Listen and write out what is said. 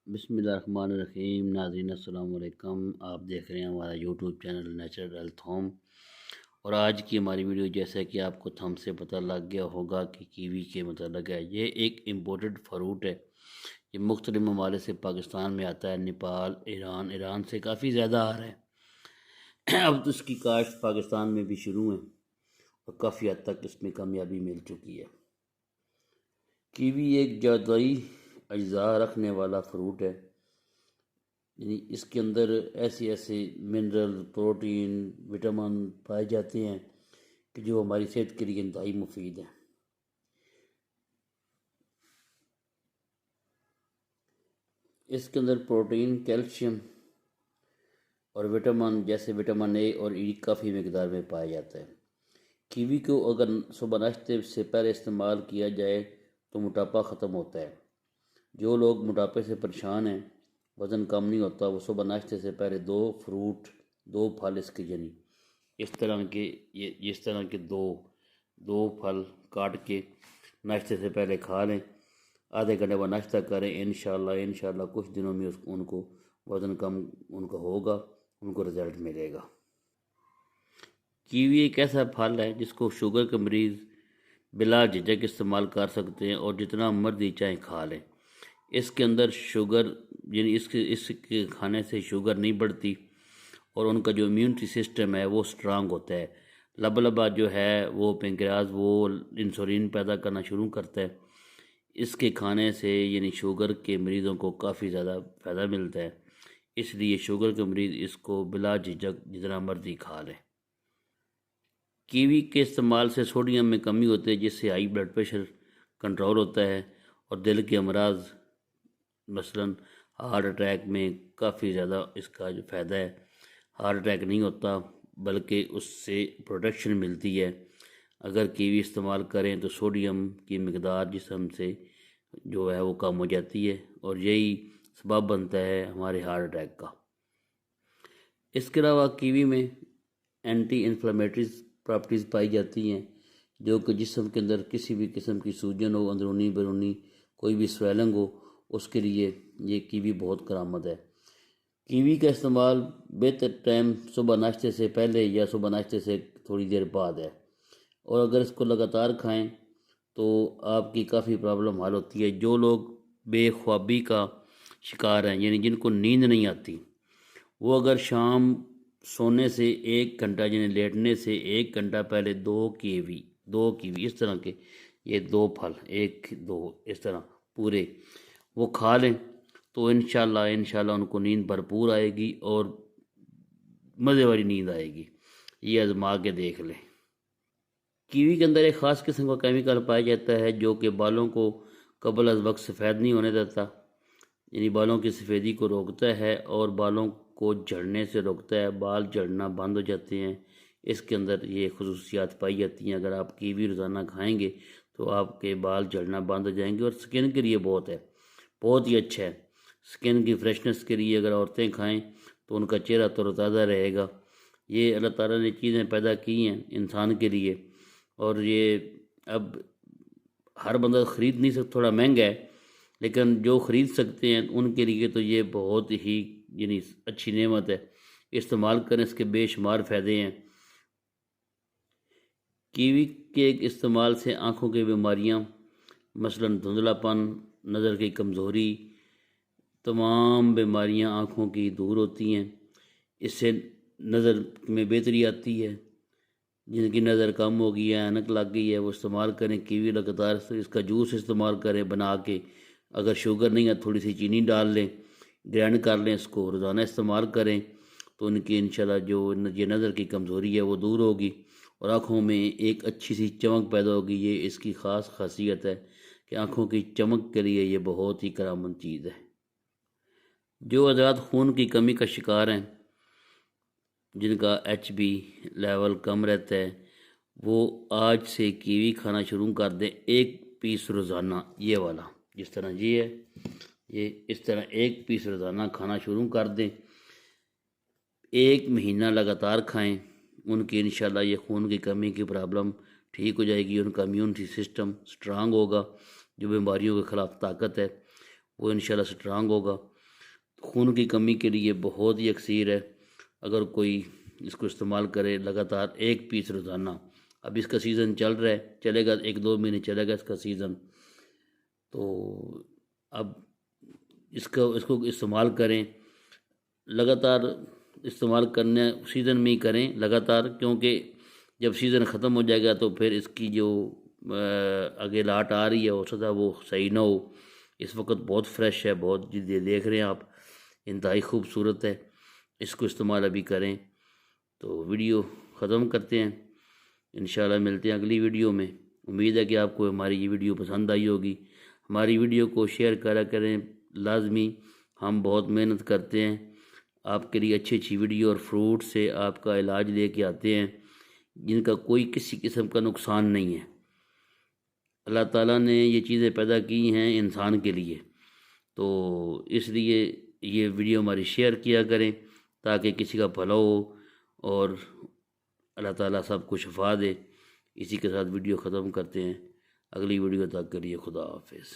بسم اللہ الرحمن الرحیم۔ ناظرین السلام علیکم، آپ دیکھ رہے ہیں ہمارا YouTube channel natural health home, اور آج کی ہماری ویڈیو جیسا کہ آپ کو تھم سے پتہ لگ گیا ہوگا کہ کیوی کے متعلق ہے۔ یہ ایک امپورٹڈ فروٹ ہے، یہ مختلف ممالک سے پاکستان میں آتا ہے، نیپال، ایران سے کافی زیادہ آ رہا ہے۔ اب تو اس کی کاشت پاکستان میں بھی شروع ہے اور کافی حد تک اس میں کامیابی مل چکی ہے۔ کیوی ایک جادوئی اجزاء رکھنے والا فروٹ ہے، یعنی اس کے اندر ایسے منرل، پروٹین، وٹامن پائے جاتے ہیں کہ جو ہماری صحت کے لیے انتہائی مفید ہیں۔ اس کے اندر پروٹین، کیلشیم اور وٹامن جیسے وٹامن اے اور ای کافی مقدار میں پایا جاتا ہے۔ کیوی کو اگر صبح ناشتے سے پہلے استعمال کیا جائے تو موٹاپا ختم ہوتا ہے۔ جو لوگ موٹاپے سے پریشان ہیں، وزن کم نہیں ہوتا، وہ صبح ناشتے سے پہلے 2 پھل اس کے یعنی اس طرح کے دو پھل کاٹ کے ناشتے سے پہلے کھا لیں، آدھے گھنٹے بعد ناشتہ کریں، انشاءاللہ کچھ دنوں میں ان کو وزن کم ان کا ہوگا، ان کو رزلٹ ملے گا۔ کیوی ایک ایسا پھل ہے جس کو شوگر کے مریض بلا جھجک استعمال کر سکتے ہیں اور جتنا مرضی چاہیں کھا لیں۔ اس کے اندر شوگر یعنی اس کے کھانے سے شوگر نہیں بڑھتی اور ان کا جو امیونٹی سسٹم ہے وہ سٹرانگ ہوتا ہے۔ لبا جو ہے وہ پنکریاس وہ انسولین پیدا کرنا شروع کرتا ہے۔ اس کے کھانے سے یعنی شوگر کے مریضوں کو کافی زیادہ فائدہ ملتا ہے، اس لیے شوگر کے مریض اس کو بلا جھجک جتنا مرضی کھا لیں۔ کیوی کے استعمال سے سوڈیم میں کمی ہوتی ہے، جس سے ہائی بلڈ پریشر کنٹرول ہوتا ہے اور دل کے امراض مثلاً ہارٹ اٹیک میں کافی زیادہ اس کا جو فائدہ ہے، ہارٹ اٹیک نہیں ہوتا بلکہ اس سے پروٹیکشن ملتی ہے۔ اگر کیوی استعمال کریں تو سوڈیم کی مقدار جسم سے جو ہے وہ کم ہو جاتی ہے اور یہی سبب بنتا ہے ہمارے ہارٹ اٹیک کا۔ اس کے علاوہ کیوی میں اینٹی انفلیمیٹریز پراپرٹیز پائی جاتی ہیں، جو کہ جسم کے اندر کسی بھی قسم کی سوجن ہو، اندرونی بیرونی کوئی بھی سویلنگ ہو، اس کے لیے یہ کیوی بہت کارآمد ہے۔ کیوی کا استعمال بہتر ٹائم صبح ناشتے سے پہلے یا صبح ناشتے سے تھوڑی دیر بعد ہے، اور اگر اس کو لگاتار کھائیں تو آپ کی کافی پرابلم حل ہوتی ہے۔ جو لوگ بے خوابی کا شکار ہیں، یعنی جن کو نیند نہیں آتی، وہ اگر شام سونے سے 1 گھنٹہ یعنی لیٹنے سے 1 گھنٹہ پہلے 2 کیوی اس طرح کے یہ 2 پھل 1 2 اس طرح پورے وہ کھا لیں تو انشاءاللہ ان کو نیند بھرپور آئے گی اور مزے والی نیند آئے گی۔ یہ آزما کے دیکھ لیں۔ کیوی کے اندر ایک خاص قسم کا کیمیکل پایا جاتا ہے جو کہ بالوں کو قبل از وقت سفید نہیں ہونے دیتا، یعنی بالوں کی سفیدی کو روکتا ہے اور بالوں کو جھڑنے سے روکتا ہے، بال جھڑنا بند ہو جاتے ہیں۔ اس کے اندر یہ خصوصیات پائی جاتی ہیں۔ اگر آپ کیوی روزانہ کھائیں گے تو آپ کے بال جھڑنا بند ہو جائیں گے، اور سکن کے لیے بہت ہی اچھا ہے۔ سکن کی فریشنس کے لیے اگر عورتیں کھائیں تو ان کا چہرہ تر و تازہ رہے گا۔ یہ اللہ تعالیٰ نے چیزیں پیدا کی ہیں انسان کے لیے، اور یہ اب ہر بندہ خرید نہیں سکتا، تھوڑا مہنگا ہے، لیکن جو خرید سکتے ہیں ان کے لیے تو یہ بہت ہی یعنی اچھی نعمت ہے۔ استعمال کریں، اس کے بے شمار فائدے ہیں۔ کیوی کے استعمال سے آنکھوں کی بیماریاں مثلاً دھندلا پن، نظر کی کمزوری، تمام بیماریاں آنکھوں کی دور ہوتی ہیں۔ اس سے نظر میں بہتری آتی ہے۔ جن کی نظر کم ہو گئی ہے، اینک لگ گئی ہے، وہ استعمال کریں کیوی لگاتار، اس کا جوس استعمال کریں بنا کے۔ اگر شوگر نہیں ہے تھوڑی سی چینی ڈال لیں، گرینڈ کر لیں، اس کو روزانہ استعمال کریں تو ان کی انشاءاللہ جو یہ نظر کی کمزوری ہے وہ دور ہوگی اور آنکھوں میں ایک اچھی سی چمک پیدا ہوگی۔ یہ اس کی خاص خاصیت ہے کہ آنکھوں کی چمک کے لیے یہ بہت ہی کارآمد چیز ہے۔ جو حضرات خون کی کمی کا شکار ہیں، جن کا HB لیول کم رہتا ہے، وہ آج سے کیوی کھانا شروع کر دیں، 1 پیس روزانہ، یہ والا جس طرح یہ ہے، یہ اس طرح 1 پیس روزانہ کھانا شروع کر دیں، 1 مہینہ لگاتار کھائیں، ان کی انشاءاللہ یہ خون کی کمی کی پرابلم ٹھیک ہو جائے گی، ان کا امیونٹی سسٹم سٹرانگ ہوگا، جو بیماریوں کے خلاف طاقت ہے وہ انشاءاللہ سٹرانگ ہوگا۔ خون کی کمی کے لیے بہت ہی اکثیر ہے، اگر کوئی اس کو استعمال کرے لگاتار 1 پیس روزانہ۔ اب اس کا سیزن چل رہا ہے، چلے گا 1-2 مہینے چلے گا اس کا سیزن، تو اب اس کو استعمال کریں لگاتار، استعمال کرنے سیزن میں ہی کریں لگاتار، کیونکہ جب سیزن ختم ہو جائے گا تو پھر اس کی جو آگے لاٹ آ رہی ہے ہو سکتا ہے وہ صحیح نہ ہو۔ اس وقت بہت فریش ہے، بہت جدید دیکھ رہے ہیں آپ، انتہائی خوبصورت ہے، اس کو استعمال ابھی کریں۔ تو ویڈیو ختم کرتے ہیں، انشاءاللہ ملتے ہیں اگلی ویڈیو میں۔ امید ہے کہ آپ کو ہماری یہ ویڈیو پسند آئی ہوگی۔ ہماری ویڈیو کو شیئر کرا کریں لازمی، ہم بہت محنت کرتے ہیں، آپ کے لیے اچھی اچھی ویڈیو اور فروٹ سے آپ کا علاج لے کے آتے ہیں جن کا کوئی کسی قسم کا نقصان نہیں ہے۔ اللہ تعالیٰ نے یہ چیزیں پیدا کی ہیں انسان کے لیے، تو اس لیے یہ ویڈیو ہماری شیئر کیا کریں تاکہ کسی کا بھلا ہو اور اللہ تعالیٰ سب کو شفا دے۔ اسی کے ساتھ ویڈیو ختم کرتے ہیں، اگلی ویڈیو تک کے لیے خدا حافظ۔